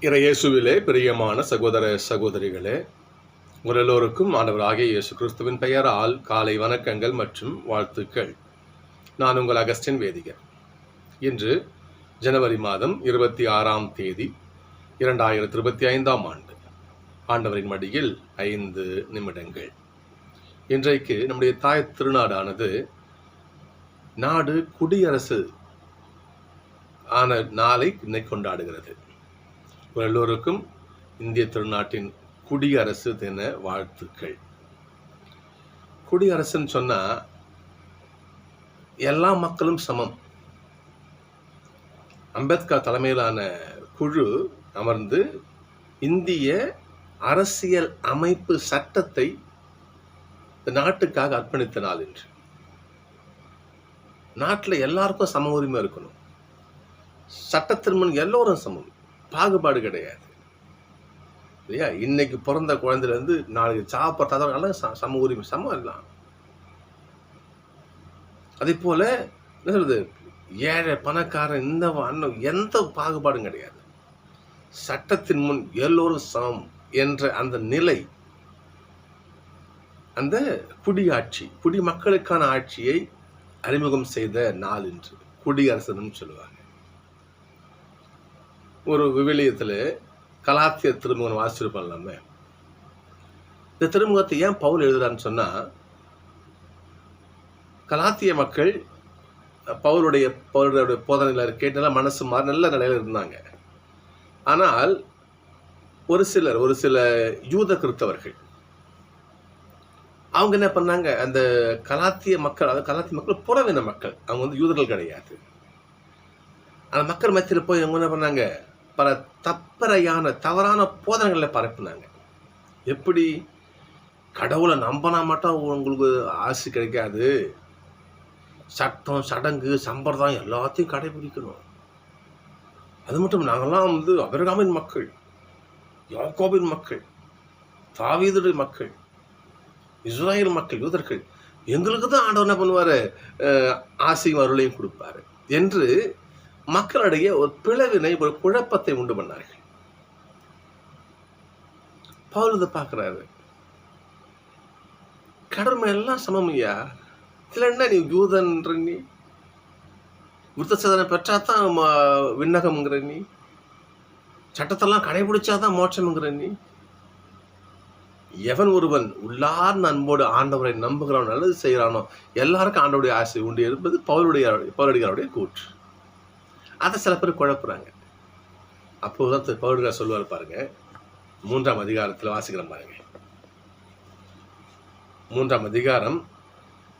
இயேசுவிலே பிரியமான சகோதர சகோதரிகளே, உங்கள் எல்லோருக்கும் ஆண்டவராகிய இயேசு கிறிஸ்துவின் பெயரால் காலை வணக்கங்கள் மற்றும் வாழ்த்துக்கள். நான் உங்கள் அகஸ்டின் வேதிகர். இன்று ஜனவரி மாதம் 26ஆம் தேதி 2025ஆம் ஆண்டு. ஆண்டவரின் மடியில் 5 நிமிடங்கள். இன்றைக்கு நம்முடைய தாய் திருநாடானது நாடு குடியரசு ஆன நாளை இன்னைக்கு கொண்டாடுகிறது. எல்லோருக்கும் இந்திய திருநாட்டின் குடியரசு தின வாழ்த்துக்கள். குடியரசுன்னு சொன்னா எல்லா மக்களும் சமம். அம்பேத்கர் தலைமையிலான குழு அமர்ந்து இந்திய அரசியல் அமைப்பு சட்டத்தை நாட்டுக்காக அர்ப்பணித்த நாள் என்று. நாட்டில் எல்லாருக்கும் சம உரிமை இருக்கணும். சட்டத்தின் முன் எல்லோரும் சமம், பாகுபாடு கிடையாது இல்லையா? இன்னைக்கு பிறந்த குழந்தைலேருந்து நாளைக்கு சாப்பிட்றதால சம உரிமை, சமம் எல்லாம். அதே போல என்ன சொல்றது, ஏழை பணக்காரன் இந்த அண்ணன் எந்த பாகுபாடும் கிடையாது. சட்டத்தின் முன் எல்லோரும் சமம் என்ற அந்த நிலை, அந்த குடியாட்சி, குடிமக்களுக்கான ஆட்சியை அறிமுகம் செய்த நாள் என்று குடியரசுன்னு சொல்லுவாங்க. ஒரு விவிலியத்தில் கலாத்திய திருமுகம் வாசிச்சிருப்போம். நம்ம இந்த திருமுகத்தை ஏன் பவுல் எழுதுறான்னு சொன்னா, கலாத்திய மக்கள் பவுலுடைய போதனைகளை கேட்டு மனசு மாறி நல்ல நிலையில இருந்தாங்க. ஆனால் ஒரு சில யூத கிறிஸ்தவர்கள் அவங்க என்ன பண்ணாங்க, அந்த கலாத்திய மக்கள் புறவின மக்கள், அவங்க யூதர்கள் கிடையாது. அந்த மக்கள் மத்தியில் போய் அவங்க என்ன பண்ணாங்க, பல தவறான போதனைகளை பரப்பினாங்க. எப்படி, கடவுளை நம்பினா மட்டும் உங்களுக்கு ஆசை கிடைக்காது, சட்டம் சடங்கு சம்பிரதாயம் எல்லாத்தையும் கடைபிடிக்கணும். அது மட்டும் நாங்கள்லாம் ஆபிரகாமின் மக்கள், யாக்கோபின் மக்கள், தாவீதுடைய மக்கள், இஸ்ராயேல் மக்கள், யூதர்கள், எங்களுக்கு தான் ஆண்டவர் என்ன பண்ணுவாரு, ஆசையும் அருளையும் கொடுப்பாரு என்று மக்களிடையே ஒரு பிளவினை, ஒரு குழப்பத்தை உண்டு பண்ணார்கள். பவுல் இதை பார்க்கிறாரு, கடமை எல்லாம் சமமையா, இதுல என்ன நீ யூதன்ற, நீ விருத்த சேதனை பெற்றாதான் விண்ணகம்ங்கிற, நீ சட்டத்தெல்லாம் கடைபிடிச்சாதான் மோட்சம்ங்கிற, நீ எவன் ஒருவன் உள்ளார் அன்போடு ஆண்டவரை நம்புகிறானோ, நல்லது செய்கிறானோ, எல்லாருக்கும் ஆண்டவருடைய ஆசை உண்டு என்பது பவுலடிகாருடைய கூற்று. அதை சில பேர் குழப்புறாங்க. அப்போதுதான் பவுலடிகார் சொல்லுவார் பாருங்க, 3ஆம் அதிகாரத்தில் வாசிக்கிறோம் பாருங்க. 3ஆம் அதிகாரம்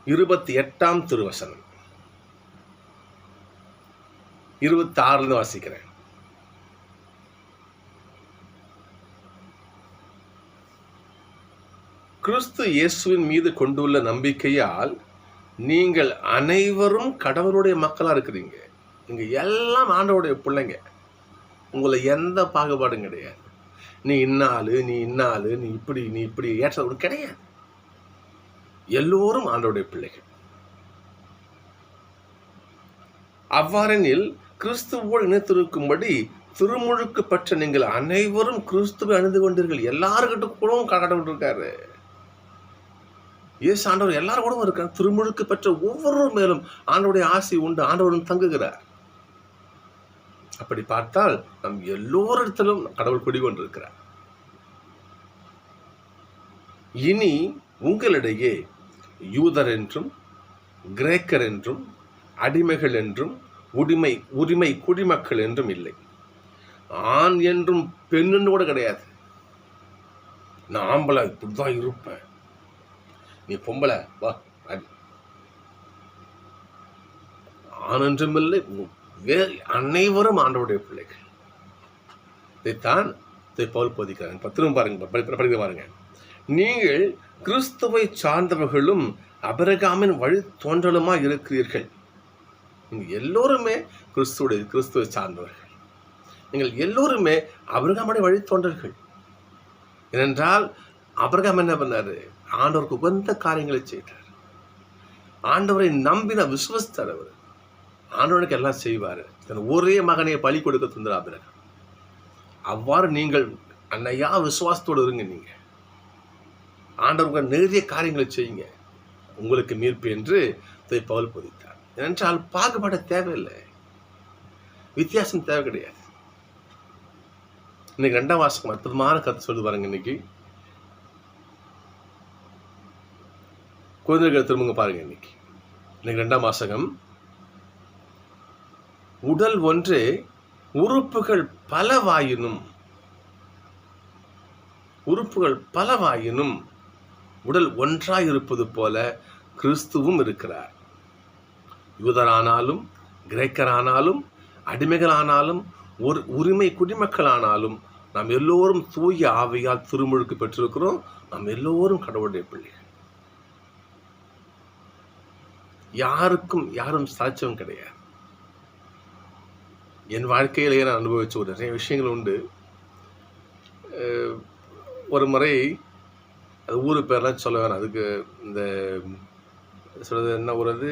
28ஆம் திருவசனம் 26 வாசிக்கிறேன். கிறிஸ்து இயேசுவின் மீது கொண்டுள்ள நம்பிக்கையால் நீங்கள் அனைவரும் கடவுளுடைய மக்களா இருக்கிறீங்க. நீங்க எல்லாம் ஆண்டவருடைய பிள்ளைங்க. உங்களை எந்த பாகுபாடும் கிடையாது. நீ இன்னாலு, நீ இப்படி ஏற்றது கிடையாது. எல்லோரும் ஆண்டவருடைய பிள்ளைகள். அவ்வாறெனில் கிறிஸ்துவோடு இணைத்திருக்கும்படி திருமுழுக்கு பெற்ற நீங்கள் அனைவரும் கிறிஸ்துவை அணிந்து கொண்டீர்கள். எல்லாருக்கிட்ட கூடவும் கடவுள் இருக்காரு. இயேசு ஆண்டவர் எல்லாரும் கூடவும் இருக்காரு. திருமுழுக்கு பெற்ற ஒவ்வொரு மேலும் ஆண்டவருடைய ஆசை உண்டு, ஆண்டவரும் தங்குகிறார். அப்படி பார்த்தால் நம் எல்லோரிடத்திலும் கடவுள் குடிகொண்டிருக்கிறார். இனி உங்களிடையே யூதர் என்றும் கிரேக்கர் என்றும் அடிமைகள் என்றும் உரிமை குடிமக்கள் என்றும் இல்லை. ஆண் என்றும் பெண்ணு கூட கிடையாது. நான் ஆம்பளை இப்படிதான் இருப்பேன், நீ பொம்பளை வா, ஆண் என்றும் இல்லை, அனைவரும் ஆண்டவருடைய பிள்ளைகள். இதைத்தான் பவுல் போதிக்கிறாங்க. 10 பாருங்க, படிக்க பாருங்க. நீங்கள் கிறிஸ்துவை சார்ந்தவர்களும் அபிரகாமின் வழி தோன்றலுமா இருக்கிறீர்கள். நீங்கள் எல்லோருமே கிறிஸ்துவை சார்ந்தவர்கள். நீங்கள் எல்லோருமே அபிரகாமுடைய வழி தோன்றல்கள். ஏனென்றால் அபிரகாம் என்ன பண்ணாரு, ஆண்டவருக்கு உகந்த காரியங்களை செய்தார். ஆண்டவரை நம்பின விசுவஸ்தர். அவர் ஆண்டவனுக்கு எல்லாம் செய்வார். தன் ஒரே மகனை பலி கொடுக்க தந்தார் ஆபிரகாம். அவ்வாறு நீங்கள் அன்னையா விசுவாசத்தோடு இருங்க. நீங்கள் ஆண்டவர்கள் நிறைய காரியங்களை செய்யுங்க, உங்களுக்கு மீட்பு என்று பவுல் போதித்தார். ஏனென்றால் பாகுபாட தேவையில்லை, வித்தியாசம் தேவை கிடையாது. இன்னைக்கு 2ஆம் வாசகம் அற்புதமான கருத்து சொல்லி பாருங்க. இன்னைக்கு குழந்தைகள் திரும்புங்க பாருங்க. இன்னைக்கு 2ஆம் வாசகம், உடல் ஒன்றே உறுப்புகள் பலவாயினும் உடல் ஒன்றாயிருப்பது போல கிறிஸ்துவும் இருக்கிறார். யூதரானாலும் கிரேக்கரானாலும் அடிமைகளானாலும் ஒரு உரிமை குடிமக்களானாலும் நாம் எல்லோரும் தூய ஆவியால் திருமுழுக்கு பெற்றிருக்கிறோம். நாம் எல்லோரும் கடவுளுடைய பிள்ளைகள். யாரும் சாட்சியம் கிடையாது. என் வாழ்க்கையிலேயே நான் அனுபவிச்ச ஒரு நிறைய விஷயங்கள் உண்டு. ஒரு முறை அது ஊரு பேர்லாம் சொல்ல வேணாம், அதுக்கு இந்த சொல்றது என்ன ஊர் அது,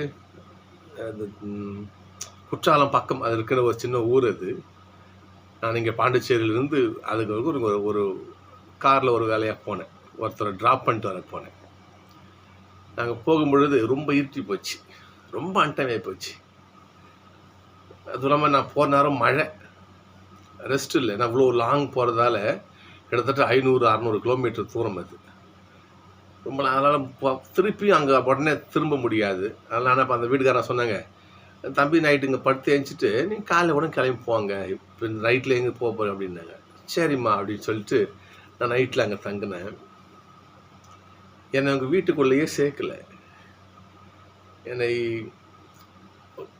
குற்றாலம் பக்கம் அது இருக்கிற ஒரு சின்ன ஊர் அது. நான் இங்கே பாண்டிச்சேரியிலேருந்து அதுக்கு ஒரு காரில் ஒரு வேலையாக போனேன். ஒருத்தரை ட்ராப் பண்ணிட்டு வர போனேன். நாங்கள் போகும்பொழுது ரொம்ப இருட்டி போச்சு, ரொம்ப அன்டைமாகி போச்சு. அது இல்லாமல் நான் போகிற நேரம் மழை, ரெஸ்ட் இல்லை. நான் இவ்வளோ லாங் போகிறதால கிட்டத்தட்ட 500-600 கிலோமீட்டர் தூரம் அது. ரொம்ப அதனால் திருப்பி அங்கே உடனே திரும்ப முடியாது. அதனால் நான் அந்த வீட்டுக்காரன் சொன்னாங்க, தம்பி நைட்டு இங்கே படுத்து எழுந்துச்சிட்டு நீங்கள் காலையில் கூட கிளம்பி போவாங்க, இப்போ நைட்டில் எங்கே போக போகிறேன் அப்படின்னாங்க. சரிம்மா அப்படின்னு சொல்லிட்டு நான் நைட்டில் அங்கே தங்கினேன். என்னை அவங்க வீட்டுக்குள்ளேயே சேர்க்கலை. என்னை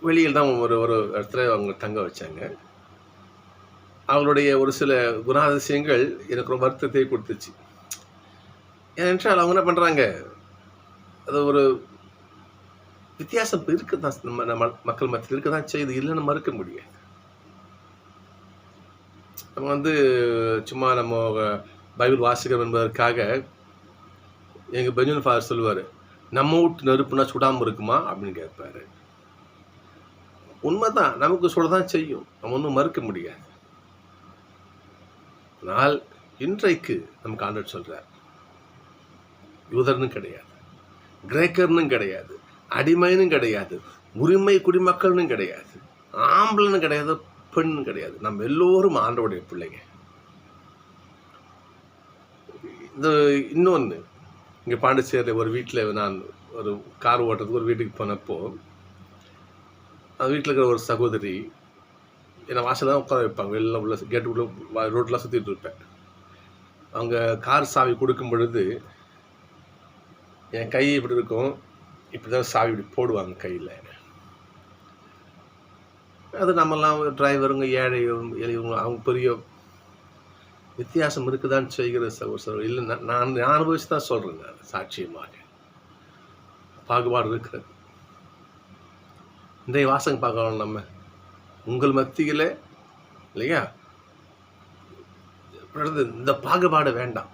வெளியில் தான் ஒரு இடத்துல அவங்க தங்க வச்சாங்க. அவங்களுடைய ஒரு சில குணாதிசயங்கள் எனக்கு ரொம்ப வருத்தத்தை கொடுத்துச்சு. ஏனென்றால் அவங்க என்ன பண்ணுறாங்க, அது ஒரு வித்தியாசம் இருக்க தான், நம்ம மக்கள் மத்தியில் இருக்க தான் செய்யுது, இல்லைன்னு மறுக்க முடியாது. நம்ம சும்மா நம்ம பைபிள் வாசிக்கிறோம் என்பதற்காக எங்கள் பெஞ்சமின் ஃபாதர் சொல்லுவார், நம்ம வீட்டு நெருப்புனா சுடாமல் இருக்குமா அப்படின்னு கேட்பாரு. உண்மைதான், நமக்கு சுடதான் செய்யும், நம்ம ஒன்றும் மறுக்க முடியாது. ஆனால் இன்றைக்கு நமக்கு ஆண்டவர் சொல்றார், யூதர்னு கிடையாது, கிரேக்கர்னு கிடையாது, அடிமைன்னு கிடையாது, உரிமை குடிமக்கள்னு கிடையாது, ஆம்பளைன்னு கிடையாது, பெண்ணு கிடையாது. நம்ம எல்லோரும் ஆண்டவருடைய பிள்ளைங்க. இந்த இன்னொன்று, இங்கே பாண்டிச்சேரியில் ஒரு வீட்டில் நான் ஒரு கார் ஓட்டுறதுக்கு ஒரு வீட்டுக்கு போனப்போ, அந்த வீட்டில் இருக்கிற ஒரு சகோதரி என்னை வாசல் தான் உட்கார வைப்பாங்க. வெளில உள்ள கேட்டுக்குள்ளே ரோட்டெலாம் சுற்றிட்டு இருப்பேன். அவங்க கார் சாவி கொடுக்கும் பொழுது என் கை இப்படி இருக்கும், இப்படி தான் சாவி இப்படி போடுவாங்க கையில். அது நம்மெல்லாம் டிரைவருங்க, ஏழை எளியவங்க, அவங்க பெரிய வித்தியாசம் இருக்குதான்னு செய்கிற சகோதரர் இல்லை. நான் அனுபவிச்சு தான் சொல்கிறேன், நான் சாட்சியமாக பாகுபாடு இருக்கிறது. இன்றைய வாசகம் பார்க்கலாம் நம்ம, உங்கள் மத்தியில் இல்லையா, இந்த பாகுபாடு வேண்டாம்.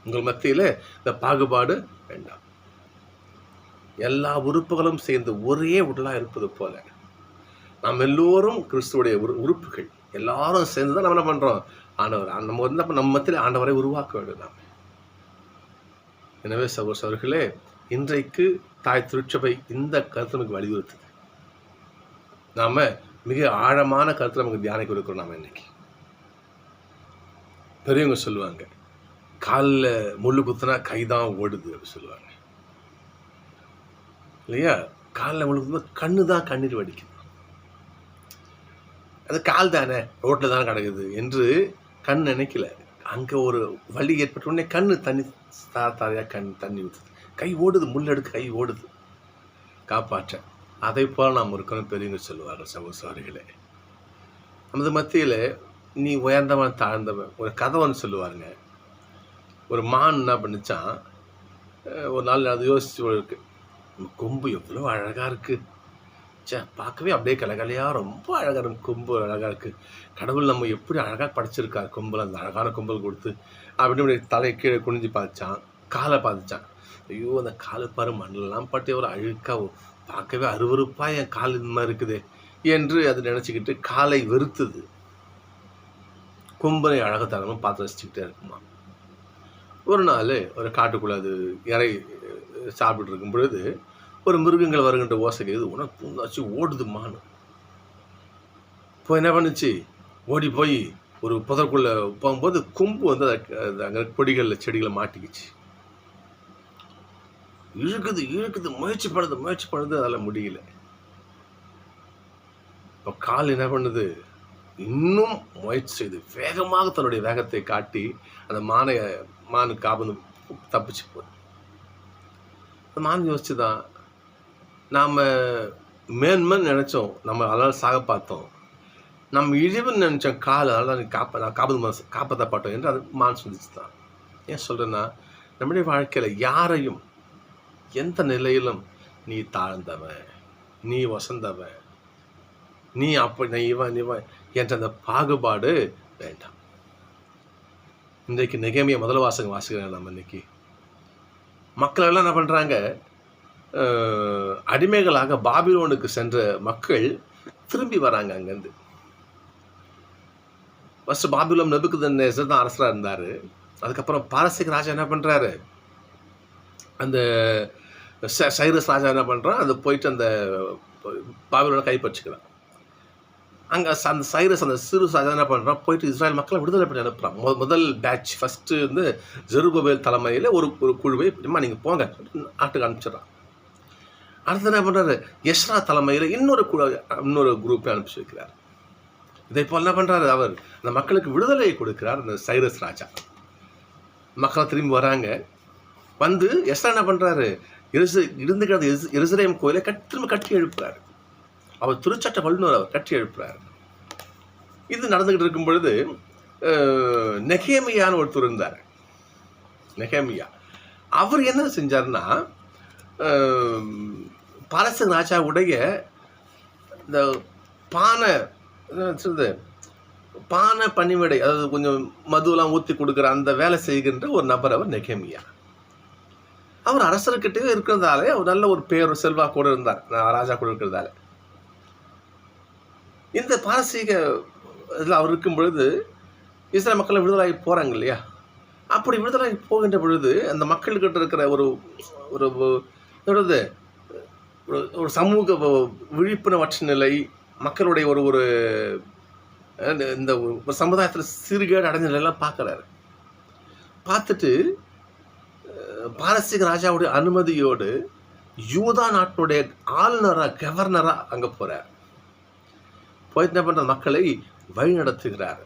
உங்கள் மத்தியில் இந்த பாகுபாடு வேண்டாம். எல்லா உறுப்புகளும் சேர்ந்து ஒரே உடலாக இருப்பது போல நாம் எல்லோரும் கிறிஸ்துவுடைய உறுப்புகள். எல்லாரும் சேர்ந்து தான் நம்ம என்ன பண்ணுறோம், ஆண்டவர் நம்ம மத்தியில் ஆண்டவரை உருவாக்க வேண்டும் நாம். எனவே சகோதரர்களே, இன்றைக்கு தாய் திருச்சபை இந்த கருத்து நமக்கு வலியுறுத்துது. நாம் மிக ஆழமான கருத்து நமக்கு தியானிக்க இருக்கிறோம். நாம் இன்னைக்கு பெரியவங்க சொல்லுவாங்க, காலில் முள்ளு குத்துனா கைதான் ஓடுது அப்படி சொல்லுவாங்க இல்லையா. காலில் முள்ளு குத்துனா கண்ணு தான் கண்ணீர் வடிக்குது, அது கால் தானே ரோட்டில் தானே கிடக்குது என்று கண் நினைக்கல. அங்கே ஒரு வலி ஏற்பட்ட உடனே கண்ணு தண்ணி தாரையாக தண்ணி ஊற்றுது, கை ஓடுது, முள்ளெடுக்க கை ஓடுது காப்பாற்ற. அதை போல் நாம் இருக்கணும் பெரியவங்க சொல்லுவார்கள். சகோதரர்களே, நமது மத்தியில் நீ உயர்ந்தவன் தாழ்ந்தவன் ஒரு கதை ஒன்று சொல்லுவாருங்க. ஒரு மான் என்ன பண்ணிச்சான், ஒரு நாள் அது யோசிச்சு, கொம்பு எவ்வளோ அழகாக இருக்குது, பார்க்கவே அப்படியே கலகலையாக ரொம்ப அழகாக இருக்கும், கொம்பு அழகாக இருக்குது, கடவுள் நம்ம எப்படி அழகாக படைச்சிருக்காரு, கொம்பில் அந்த அழகான கொம்பல் கொடுத்து அப்படின்னு தலையை கீழே குனிஞ்சு பார்த்துச்சான். காலை பார்த்துச்சான், ஐயோ அந்த காலை பாரு மண்ணெல்லாம் பட்டு ஒரு அழுக்காக, பார்க்கவே அருவருப்பாக என் கால் இந்த மாதிரி இருக்குது என்று அது நினச்சிக்கிட்டு காலை வெறுத்துது. கொம்பனை அழகுத்தனமும் பார்த்து ரசிச்சுக்கிட்டே இருக்குமா. ஒரு நாள் ஒரு காட்டுக்குள்ளே அது இறை சாப்பிட்டு இருக்கும் பொழுது ஒரு மிருகங்கள் வருகின்ற ஓசை கேது. உனக்கு உன்னாச்சு ஓடுதுமான்னு இப்போ என்ன பண்ணுச்சு, ஓடி போய் ஒரு புதற்குள்ளே போகும்போது கொம்பு வந்து அங்கே கொடிகளில் செடிகளை மாட்டிக்கிச்சு. இழுக்குது முயற்சி பண்ணுது அதில் முடியல. இப்போ கால் என்ன பண்ணுது, இன்னும் முயற்சி செய்து வேகமாக தன்னுடைய வேகத்தை காட்டி அந்த மானுக்கு காபந்து தப்பிச்சு போகுது. அந்த மான் யோசிச்சு தான், நாம் மேன்மன் நினச்சோம், நம்ம அதனால் சாக பார்த்தோம், நம்ம இழிவுன்னு நினச்சோம் கால், அதனால் நான் காப்பாற்றப்பட்டோம் என்று அது மான் சொல்லிச்சு தான். ஏன் சொல்கிறேன்னா, நம்முடைய வாழ்க்கையில் யாரையும் எந்த நிலையிலும் நீ தாழ்ந்தவன், நீ வசந்தவன், நீ அப்படி இவன் என்ற அந்த பாகுபாடு வேண்டாம். இன்றைக்கு நெகேமியா முதல் வாசிக்கிறேன். நம்ம இன்னைக்கு மக்கள் எல்லாம் என்ன பண்ணுறாங்க, அடிமைகளாக பாபிலோனுக்கு சென்ற மக்கள் திரும்பி வராங்க அங்கேருந்து. ஃபஸ்ட்டு பாபிலோன் நெபுக்கத்நேசர் தான் அரசராக இருந்தார். அதுக்கப்புறம் பாரசீக ராஜா என்ன பண்ணுறாரு, அந்த சைரஸ் ராஜா என்ன பண்ணுறான், அது போயிட்டு அந்த பாபிலோனை கைப்பற்றிக்கிறான். அங்கே அந்த சைரஸ் அந்த சிறு ராஜா என்ன பண்ணுறான், போயிட்டு இஸ்ராயல் மக்களை விடுதலை பண்ணி அனுப்புகிறான். முதல் பேட்ச் ஃபஸ்ட்டு வந்து ஜெருபபேல் தலைமையில் ஒரு குழுவை இப்படிமா நீங்கள் போங்க நாட்டுக்கு அனுப்பிச்சிடறான். அடுத்து என்ன பண்ணுறாரு, எஸ்ரா தலைமையில் இன்னொரு குரூப்பை அனுப்பிச்சி வைக்கிறார். இதே போல் என்ன பண்ணுறாரு, அவர் அந்த மக்களுக்கு விடுதலையை கொடுக்கிறார். அந்த சைரஸ் ராஜா மக்களை திரும்பி வராங்க. வந்து எஸ்ரா என்ன பண்ணுறாரு, இருந்துக்கிறது எருசலேம் கோயிலை திரும்ப கட்டி எழுப்புறாரு. அவர் திருச்சட்ட வல்லுநர், அவர் கட்டி எழுப்புறாரு. இது நடந்துக்கிட்டு இருக்கும் பொழுது நெகேமியான்னு ஒருத்தர் இருந்தார். நெகேமியா அவர் என்ன செஞ்சார்னா, பாரசீக ராஜாவுடைய இந்த பானை பணிவிடை, அதாவது கொஞ்சம் மதுவெல்லாம் ஊற்றி கொடுக்குற அந்த வேலை செய்கின்ற ஒரு நபர் அவர் நெகேமியா. அவர் அரசர்கிட்டே இருக்கிறதால அவர் நல்ல ஒரு பேர் செல்வா கூட இருந்தார், ராஜா கூட இருக்கிறதால. இந்த பாரசீக இதில் அவர் இருக்கும் பொழுது இஸ்ரேல் மக்களை விடுதலாகி போகிறாங்க இல்லையா. அப்படி விடுதலாகி போகின்ற பொழுது அந்த மக்கள்கிட்ட இருக்கிற ஒரு ஒரு சமூக விழிப்புணர்வற்ற நிலை, மக்களுடைய ஒரு இந்த ஒரு சமுதாயத்தில் சீர்கேடு அடைஞ்ச நிலையெல்லாம் பார்க்குறாரு. பார்த்துட்டு பாரசீக ராஜாவுடைய அனுமதியோடு யூதா நாட்டினுடைய கவர்னராக அங்கே போகிறார். போயிட்டு என்ன பண்ணுற, மக்களை வழி நடத்துகிறார்,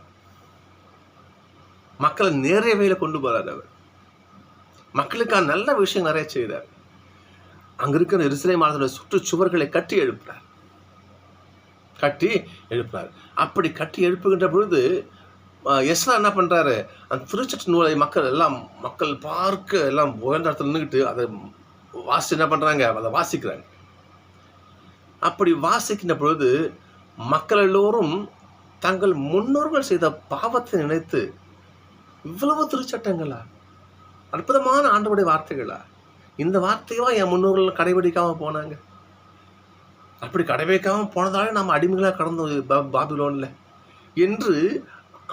மக்களை நேரே வழியில் கொண்டு போகிறார். அவர் மக்களுக்கான நல்ல விஷயம் நிறைய செய்கிறார். அங்கே இருக்கிற எருசலேம் மாநகரத்துடைய சுற்றுச்சுவர்களை கட்டி எழுப்புறார். அப்படி கட்டி எழுப்புகின்ற பொழுது எஸ்ரா என்ன பண்ணுறாரு, அந்த திருச்சட்ட நூலை மக்கள் பார்க்க எல்லாம் உயர்ந்த இடத்துல நின்றுக்கிட்டு அதை என்ன பண்ணுறாங்க, அதை வாசிக்கிறாங்க. அப்படி வாசிக்கின்ற பொழுது மக்கள் எல்லோரும் தங்கள் முன்னோர்கள் செய்த பாவத்தை நினைத்து, இவ்வளவு திருச்சட்டங்களா, அற்புதமான ஆண்டவருடைய வார்த்தைகளா, இந்த வார்த்தையெல்லாம் என் முன்னோர்கள் கடைபிடிக்காமல் போனாங்க, அப்படி கடைபிடிக்காமல் போனதாலே நாம் அடிமைகளாக கடந்தோம் பாபிலோனில் என்று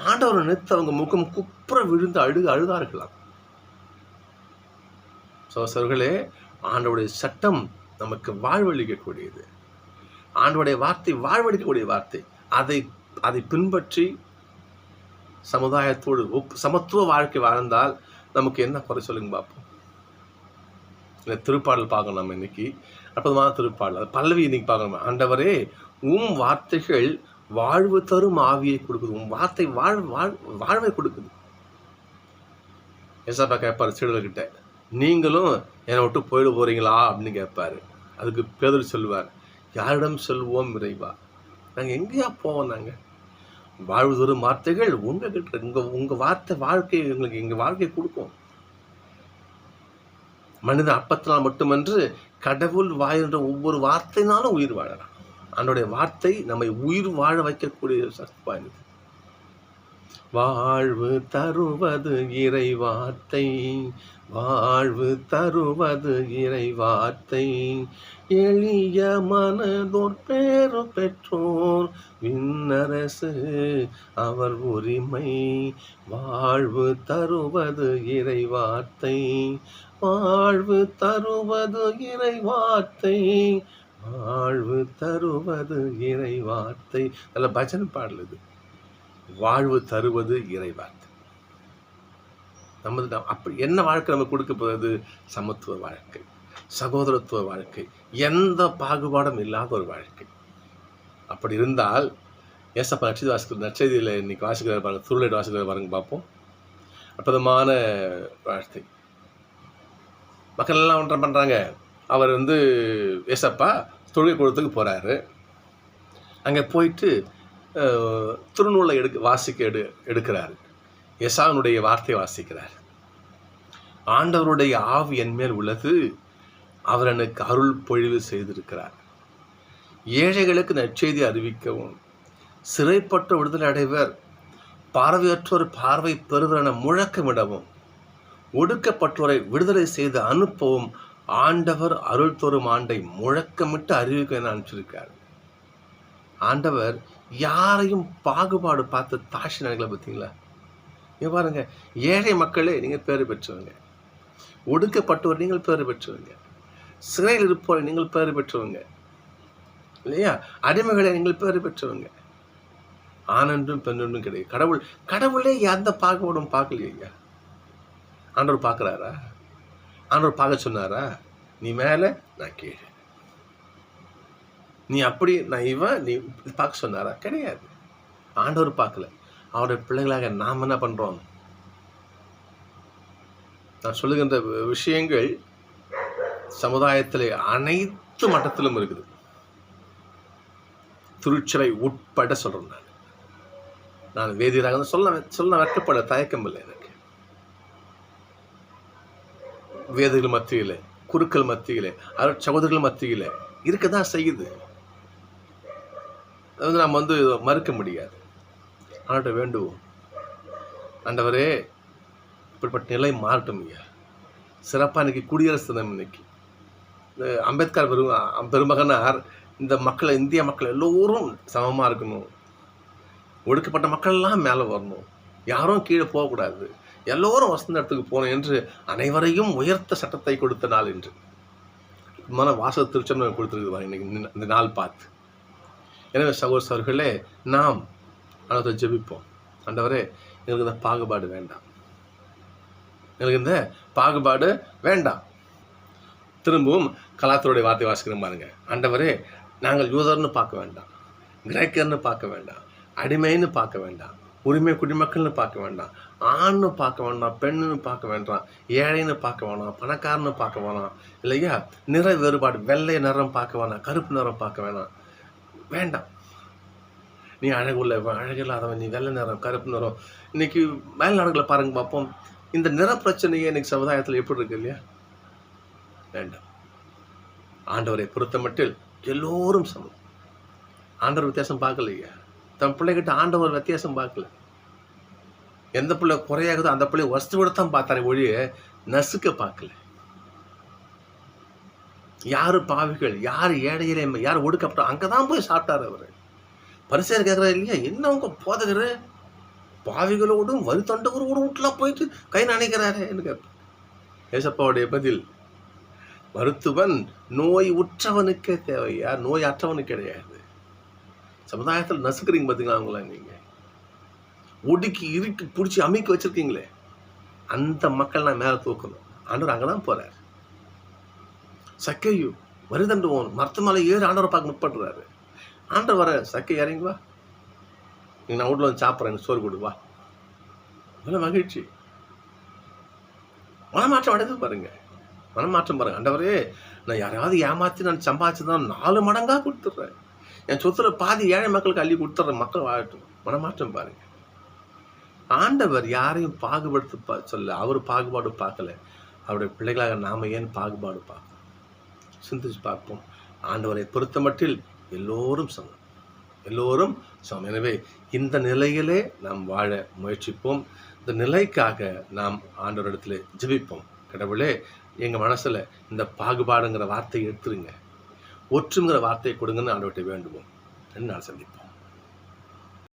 ஆண்டவரை நினைத்து அவங்க முகம் குப்புற விழுந்து அழுதார்களாம். சகோதரர்களே, ஆண்டவருடைய சட்டம் நமக்கு வாழ்வளிக்கக்கூடியது, ஆண்டவருடைய வார்த்தை வாழ்வளிக்கக்கூடிய வார்த்தை. அதை பின்பற்றி சமுதாயத்தோடு சமத்துவ வாழ்க்கை வாழ்ந்தால் நமக்கு என்ன குறை சொல்லுங்க பார்ப்போம். இந்த திருப்பாடல் பார்க்கணும். நம்ம இன்னைக்கு அற்புதமான திருப்பாடல் பல்லவி இன்னைக்கு பார்க்கணும். ஆண்டவரே, வார்த்தைகள் வாழ்வு தரும் ஆவியை கொடுக்குது, வார்த்தை வாழ்வை கொடுக்குது. ஏசாப்பா கேட்பார் சீடர்கிட்ட, நீங்களும் என்னை விட்டு போயிட போறீங்களா அப்படின்னு கேட்பாரு. அதுக்கு பேதுரு சொல்லுவார், யாரிடம் சொல்வோம் இறைவா, நாங்கள் எங்கேயா போவோம், நாங்கள் வாழ்வு தரும் வார்த்தைகள் உங்ககிட்ட, உங்க வார்த்தை வாழ்க்கை எங்களுக்கு எங்கள் வாழ்க்கையை கொடுக்கும். மனித அப்பத்தினால் மட்டுமன்று கடவுள் வாயின்ற ஒவ்வொரு வார்த்தைனாலும் உயிர் வாழலாம். அவனுடைய வார்த்தை நம்மை உயிர் வாழ வைக்கக்கூடிய சக்தி வாய்ந்தது. வாழ்வு தருவது இறைவார்த்தை, வாழ்வு தருவது இறைவார்த்தை. எளிய மனதோர் பேறு பெற்றோர் விண்ணரசு அவர் உரிமை. வாழ்வு தருவது இறைவார்த்தை, வாழ்வு தருவது இறைவார்த்தை, வாழ்வு தருவது இறைவார்த்தை. நல்ல பஜனை பாடல் இது. வாழ்வு தருவது இறைவார்த்தை. நமது அப்படி என்ன வாழ்க்கை நம்ம கொடுக்க போகிறது? சமத்துவ வாழ்க்கை, சகோதரத்துவ வாழ்க்கை, எந்த பாகுபாடும் இல்லாத ஒரு வாழ்க்கை. அப்படி இருந்தால் ஏசப்பா நற்செய்தியில் இன்னைக்கு வாசிக்கிற பாருங்க, திருவிழா வாசிக்கிற பாருங்க பார்ப்போம். அற்புதமான வாழ்க்கை. மக்கள் எல்லாம் ஒன்றை பண்ணுறாங்க. அவர் ஏசப்பா தொழுகை கூடத்துக்கு போகிறாரு. அங்கே போயிட்டு திருநூலை எடுக்கிறார். எசானுடைய வார்த்தையை வாசிக்கிறார். ஆண்டவருடைய ஆவி என் மேல் உள்ளது, அவர் எனக்கு அருள் பொழிவு செய்திருக்கிறார். ஏழைகளுக்கு நற்செய்தி அறிவிக்கவும், சிறைப்பட்ட விடுதலை அடைவர், பார்வையற்றோர் பார்வை பெறுவர் என முழக்கமிடவும், ஒடுக்கப்பட்டோரை விடுதலை செய்து அனுப்பவும் ஆண்டவர் அருள் தோறும் ஆண்டை முழக்கமிட்டு அறிவிக்க என அனுப்பிச்சிருக்கார். ஆண்டவர் யாரையும் பாகுபாடு பார்த்து தாட்சி நினைக்கல. பார்த்தீங்களா? இங்கே பாருங்க, ஏழை மக்களே நீங்கள் பேறு பெற்றவங்க, ஒடுக்கப்பட்டவர் நீங்கள் பேறு பெற்றவங்க, சிறையில் இருப்போர் நீங்கள் பேறு பெற்றவங்க இல்லையா? அடிமைகளை நீங்கள் பேறு பெற்றவங்க. ஆனன்றும் பெண்ணொன்றும் கிடையாது. கடவுளே எந்த பாகுபாடும் பார்க்கலையா? ஆண்டவர் பார்க்குறாரா? ஆண்டவர் பார்க்க சொன்னாரா? நீ மேலே நான் கீழே, நீ அப்படி நான் இவன், நீ பார்க்க சொன்னாரா? கிடையாது. ஆண்டவர் பார்க்கல. அவருடைய பிள்ளைகளாக நாம் என்ன பண்ணுறோம்? நான் சொல்லுகின்ற விஷயங்கள் சமுதாயத்தில் அனைத்து மட்டத்திலும் இருக்குது. திருச்சபை உட்பட சொல்கிறேன். நான் வேதியராக சொல்ல வெட்கப்பட தயக்கம் இல்லை எனக்கு. வேதிகள் மத்தியில், குருக்கள் மத்தியில், சகோதரர்கள் மத்தியில் இருக்க தான் செய்யுது. அது நம்ம மறுக்க முடியாது. ஆண்ட வேண்டுவோம், ஆண்டவரே இப்படிப்பட்ட நிலை மாறட்டும் ஐயா. சிறப்பாக இன்னைக்கு குடியரசு தினம். இன்னைக்கு இந்த அம்பேத்கர் பெருமகனார் இந்த மக்களை, இந்திய மக்கள் எல்லோரும் சமமாக இருக்கணும், ஒடுக்கப்பட்ட மக்கள்லாம் மேலே வரணும், யாரும் கீழே போகக்கூடாது, எல்லோரும் வசந்த இடத்துக்கு போகணும் என்று அனைவரையும் உயர்த்த சட்டத்தை கொடுத்த நாள் என்று வாச திருச்சம் கொடுத்துருக்குவாங்க இன்னைக்கு இந்த நாள் பார்த்து. எனவே சகோதரர்களே, நாம் ஆண்டவரை ஜெபிப்போம். ஆண்டவரே, எங்களுக்கு இந்த பாகுபாடு வேண்டாம், எங்களுக்கு இந்த பாகுபாடு வேண்டாம். திரும்பவும் கலாத்தருடைய வார்த்தை வாசிக்கிறோம் பாருங்க. ஆண்டவரே, நாங்கள் யூதர்னு பார்க்க வேண்டாம், கிரேக்கர்னு பார்க்க வேண்டாம், அடிமைன்னு பார்க்க வேண்டாம், உரிமை குடிமக்கள்னு பார்க்க வேண்டாம், ஆண்னு பார்க்க வேண்டாம், பெண்ணுன்னு பார்க்க வேண்டாம், ஏழைன்னு பார்க்க வேணாம், பணக்காரன்னு பார்க்க வேணாம் இல்லையா? நிற வேறுபாடு, வெள்ளை நிறம் பார்க்க வேணாம், கருப்பு நிறம் பார்க்க வேண்டாம். நீ அழகில்லாதவன், நீ வெள்ளை நிறம், கருப்பு நிறம். இன்னைக்கு மேல் நாடுகளை பாருங்க பார்ப்போம். இந்த நிற பிரச்சனையே இன்னைக்கு சமுதாயத்தில் எப்படி இருக்கு இல்லையா? வேண்டாம். ஆண்டவரை பொறுத்த மட்டில் எல்லோரும் சமம். ஆண்டவர் வித்தியாசம் பார்க்கலையா? தன் பிள்ளைகிட்ட ஆண்டவர் வித்தியாசம் பார்க்கல. எந்த பிள்ளை குறையாகுதோ அந்த பிள்ளை வஸ்துவிடத்தான் பார்த்தாரே ஒழிய நசுக்க பார்க்கல. யாரு பாவிகள், யார் ஏழையிலே, யார் ஒடுக்கப்பட்டோம் அங்கதான் போய் சாப்பிட்டாரு அவர். பரிசேயர் கேட்கறா இல்லையா, என்ன உங்க போதகரு பாவிகளோடும் வரி தொண்டவரோடும் வீட்டுலாம் போயிட்டு கை நினைக்கிறாரு என்று கேட்ப. ஏசப்பாவுடைய பதில், மருத்துவன் நோய் உற்றவனுக்கே தேவையா, நோய் அற்றவனுக்கு கிடையாது. சமுதாயத்தில் நசுக்கிறீங்க பார்த்தீங்களா அவங்கள, நீங்க ஒடுக்கி இறுக்கி பிடிச்சி அமைக்க வச்சிருக்கீங்களே, அந்த மக்கள் நான் மேலே தூக்கணும். ஆண்டவர் அங்கதான் போறாரு. சக்கையு வரிதண்டுவோம் மரத்து மேலே ஏறி ஆண்டவரை பார்க்க முற்படுறாரு. ஆண்டவர் வர, சக்கை இறங்கி வா, நீ நான் வீட்டில் வந்து சாப்பிட்றேன், சோறு கொடுவா. நல்ல மகிழ்ச்சி. மனமாற்றம் அடைந்து பாருங்க, மனமாற்றம் பாருங்க. ஆண்டவரே, நான் யாராவது ஏமாற்றி நான் சம்பாதிச்சுதான் 4 மடங்காக கொடுத்துட்றேன், என் சொத்துல பாதி ஏழை மக்களுக்கு அள்ளி கொடுத்துட்றேன், மக்கள் வாழட்டும். மனமாற்றம் பாருங்க. ஆண்டவர் யாரையும் பாகுபடுத்த சொல்ல, அவர் பாகுபாடு பார்க்கல. அவருடைய பிள்ளைகளாக நாம ஏன் பாகுபாடு பார்க்கணும்? சிந்திச்சு பார்ப்போம். ஆண்டவரை பொறுத்த மட்டில் எல்லோரும் சமம். எல்லோரும் சமம். எனவே இந்த நிலையிலே நாம் வாழ முயற்சிப்போம். இந்த நிலைக்காக நாம் ஆண்டவரிடத்தில் ஜெபிப்போம். கடவுளே, எங்கள் மனசில் இந்த பாகுபாடுங்கிற வார்த்தையை எடுத்துருங்க, ஒற்றுங்கிற வார்த்தையை கொடுங்கன்னு ஆண்டவர்கிட்ட வேண்டுவோம். நான் சந்திப்போம்.